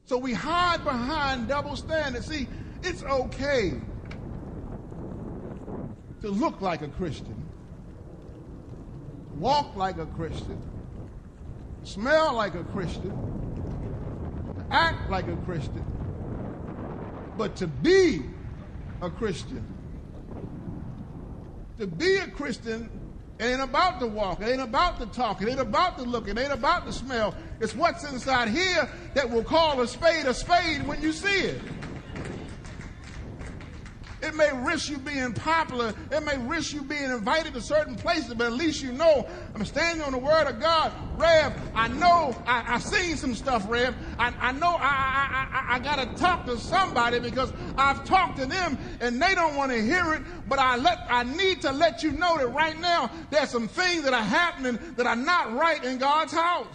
So we hide behind double standards. See, it's okay to look like a Christian, walk like a Christian, smell like a Christian, act like a Christian, but to be a Christian, it ain't about the walk, it ain't about the talk, it ain't about the look, it ain't about the smell. It's what's inside here that will call a spade when you see it. It may risk you being popular. It may risk you being invited to certain places, but at least you know I'm standing on the word of God. Rev, I know I seen some stuff, Rev. I know I got to talk to somebody because I've talked to them and they don't want to hear it, but I need to let you know that right now there's some things that are happening that are not right in God's house.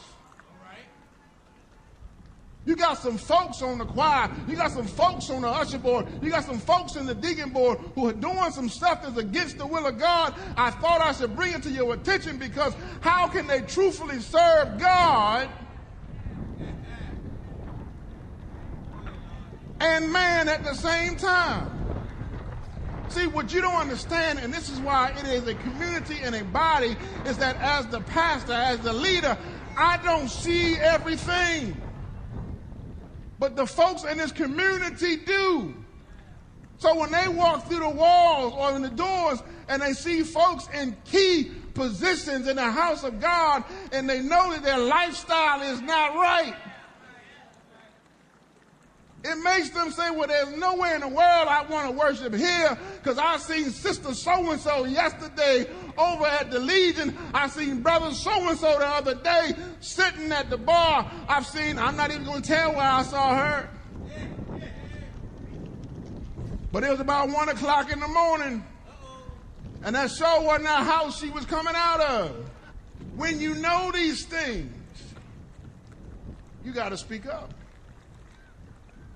You got some folks on the choir. You got some folks on the usher board. You got some folks in the deacon board who are doing some stuff that's against the will of God. I thought I should bring it to your attention because how can they truthfully serve God and man at the same time? See, what you don't understand, and this is why it is a community and a body, is that as the pastor, as the leader, I don't see everything. But the folks in this community do. So when they walk through the walls or in the doors and they see folks in key positions in the house of God and they know that their lifestyle is not right, it makes them say, well, there's nowhere in the world I want to worship here because I seen Sister So-and-so yesterday over at the Legion. I seen Brother So-and-so the other day sitting at the bar. I'm not even going to tell where I saw her. But it was about 1 o'clock in the morning. And that sure wasn't the house she was coming out of. When you know these things, you got to speak up.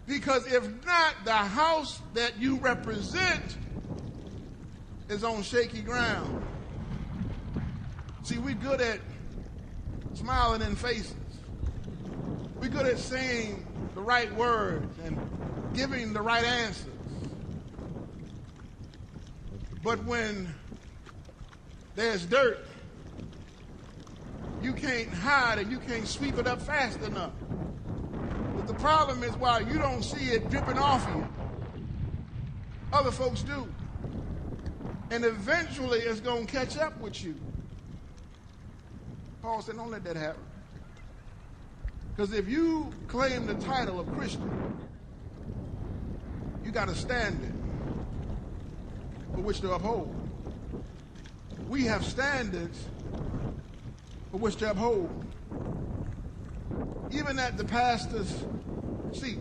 Because if not, the house that you represent is on shaky ground. See, we're good at smiling in faces. We're good at saying the right words and giving the right answers. But when there's dirt, you can't hide and you can't sweep it up fast enough. The problem is while you don't see it dripping off you, other folks do. And eventually it's going to catch up with you. Paul said, don't let that happen. Because if you claim the title of Christian, you got a standard for which to uphold. We have standards for which to uphold. Even at the pastor's seat.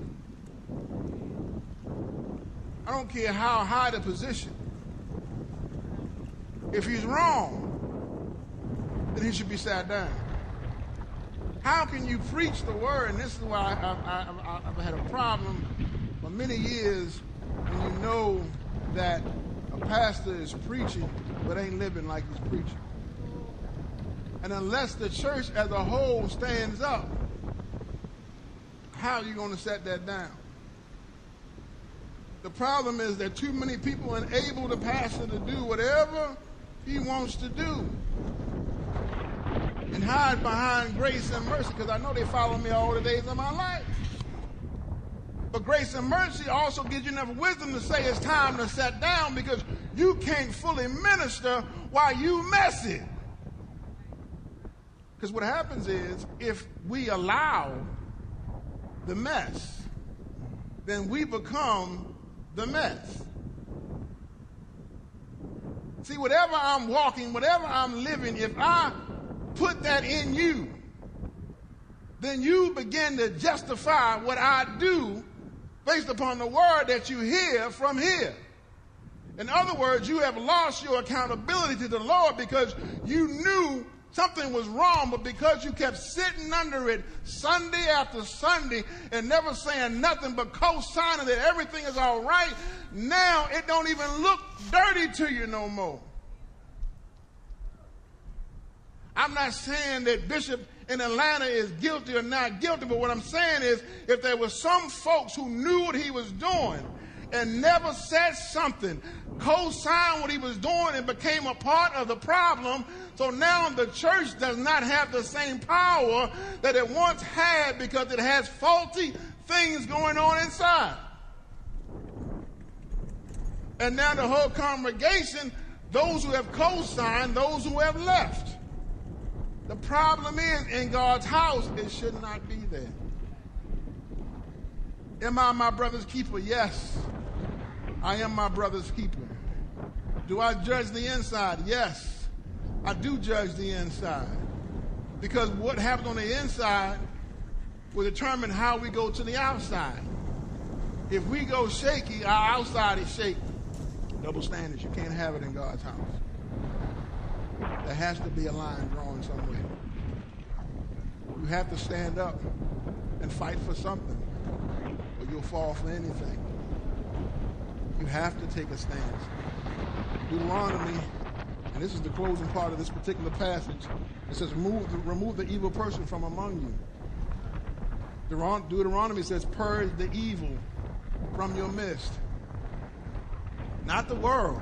I don't care how high the position. If he's wrong, then he should be sat down. How can you preach the word? And this is why I've had a problem for many years when you know that a pastor is preaching but ain't living like he's preaching. And unless the church as a whole stands up, how are you going to set that down? The problem is that too many people enable the pastor to do whatever he wants to do and hide behind grace and mercy, because I know they follow me all the days of my life. But grace and mercy also gives you enough wisdom to say it's time to sit down, because you can't fully minister while you mess it. Because what happens is, if we allow the mess, then we become the mess. See, whatever I'm walking, whatever I'm living, if I put that in you, then you begin to justify what I do based upon the word that you hear from here. In other words, you have lost your accountability to the Lord because you knew something was wrong, but because you kept sitting under it Sunday after Sunday and never saying nothing but co-signing that everything is all right, now it don't even look dirty to you no more. I'm not saying that Bishop in Atlanta is guilty or not guilty, but what I'm saying is if there were some folks who knew what he was doing and never said something, co-signed what he was doing and became a part of the problem, so now the church does not have the same power that it once had because it has faulty things going on inside. And now the whole congregation, those who have co-signed, those who have left. The problem is, in God's house, it should not be there. Am I my brother's keeper? Yes, I am my brother's keeper. Do I judge the inside? Yes, I do judge the inside. Because what happens on the inside will determine how we go to the outside. If we go shaky, our outside is shaky. Double standards, you can't have it in God's house. There has to be a line drawn somewhere. You have to stand up and fight for something, or you'll fall for anything. You have to take a stance. Deuteronomy, and this is the closing part of this particular passage, it says, remove the evil person from among you. Deuteronomy says, purge the evil from your midst. Not the world.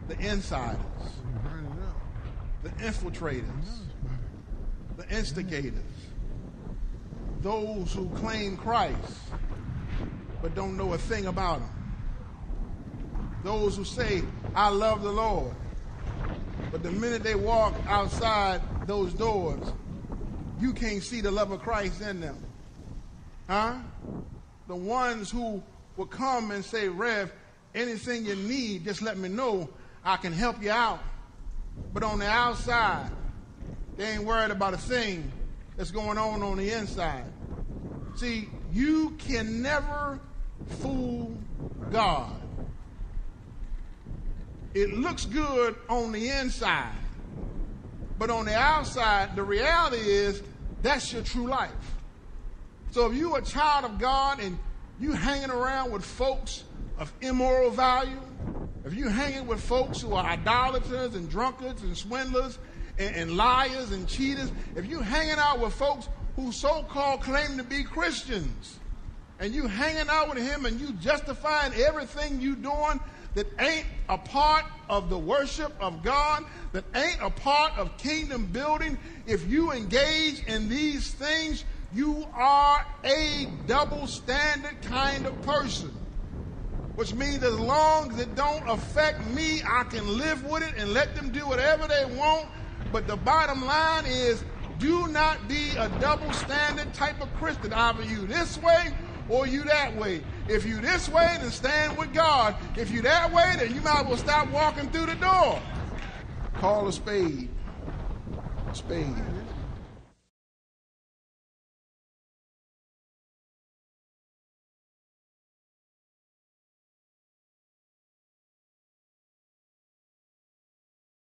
The insiders, the infiltrators, the instigators, those who claim Christ but don't know a thing about him, those who say, I love the Lord, but the minute they walk outside those doors, you can't see the love of Christ in them. The ones who will come and say, Rev, anything you need, just let me know. I can help you out. But on the outside, they ain't worried about a thing that's going on the inside. See, you can never fool God. It looks good on the inside, but on the outside, the reality is that's your true life. So if you're a child of God and you hanging around with folks of immoral value, if you're hanging with folks who are idolaters and drunkards and swindlers and liars and cheaters, if you're hanging out with folks who so-called claim to be Christians, and you hanging out with him and you justifying everything you doing that ain't a part of the worship of God, that ain't a part of kingdom building, if you engage in these things, you are a double standard kind of person. Which means as long as it don't affect me, I can live with it and let them do whatever they want. But the bottom line is, do not be a double standard type of Christian. Either you this way or you that way. If you this way, then stand with God. If you that way, then you might as well stop walking through the door. Call a spade. A spade.